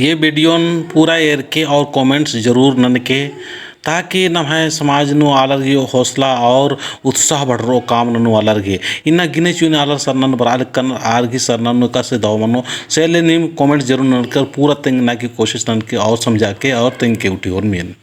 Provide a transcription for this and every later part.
ये वीडियो पूरा एर के और कमेंट्स जरूर नन के ताकि नम्हे समाज नु आलर्गे हौसला और उत्साह बढ़ रो काम ननु आलर्गे इन्ना गिने चुने आलर सर नन बराल कन आरगी सर ननु का से दो मनो सेले निम कमेंट जरूर नन कर पूरा तिंग ना की कोशिश नन के और समझा के और तिंग के उठी और main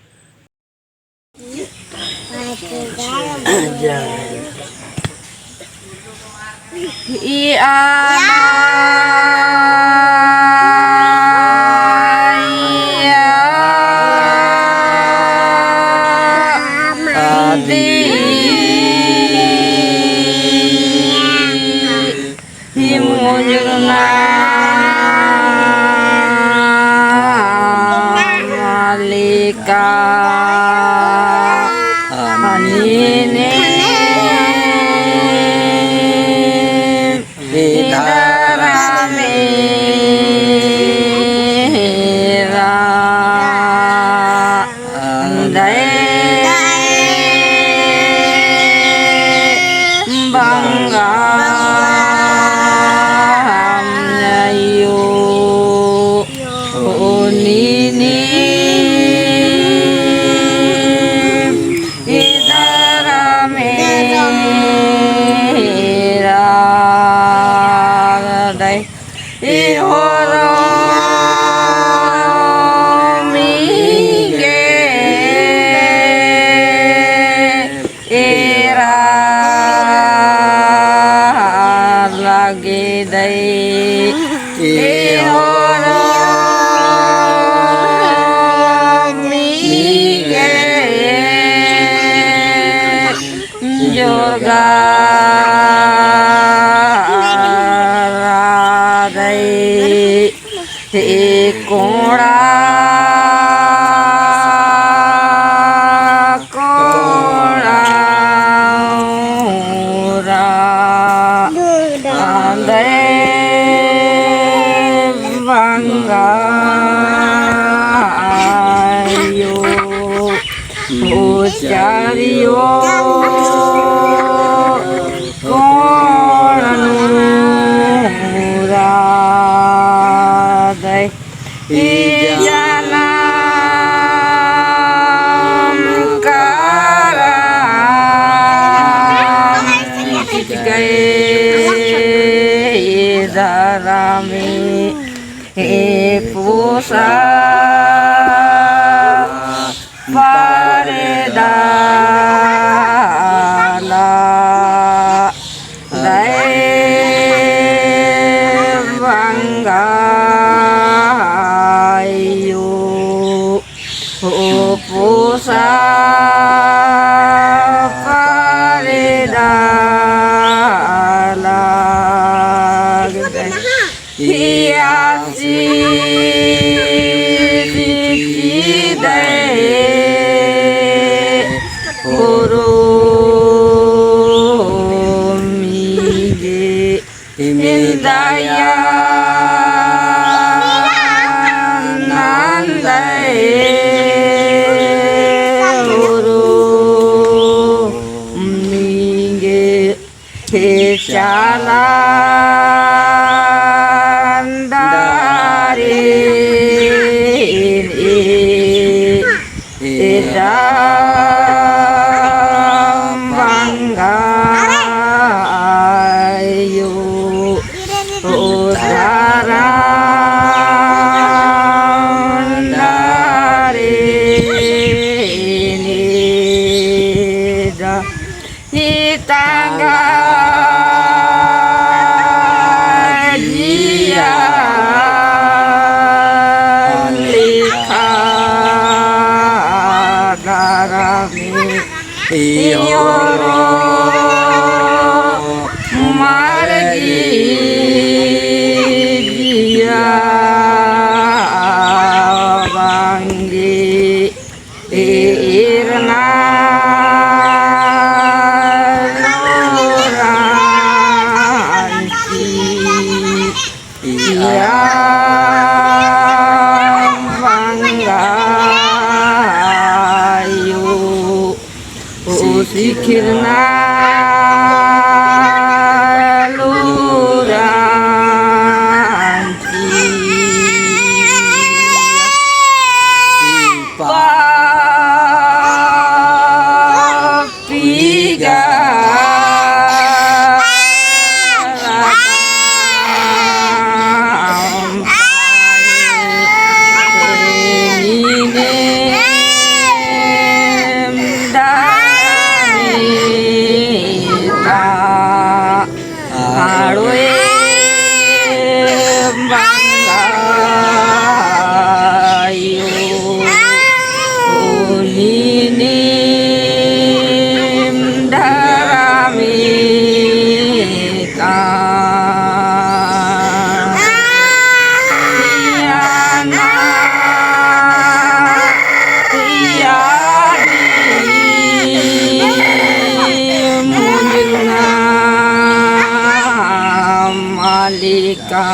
Malika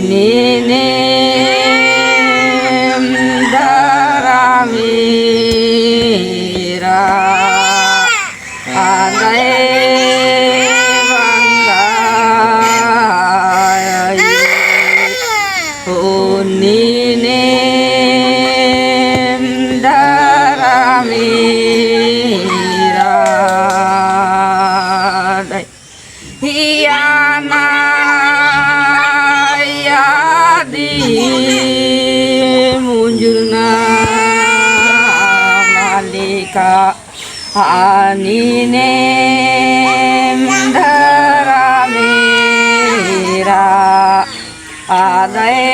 ninem daramira andai banggai ninem daramira Hiana yadi munjurna malika anine daramira adai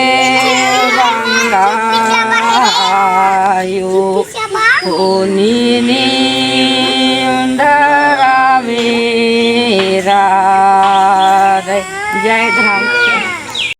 banggayu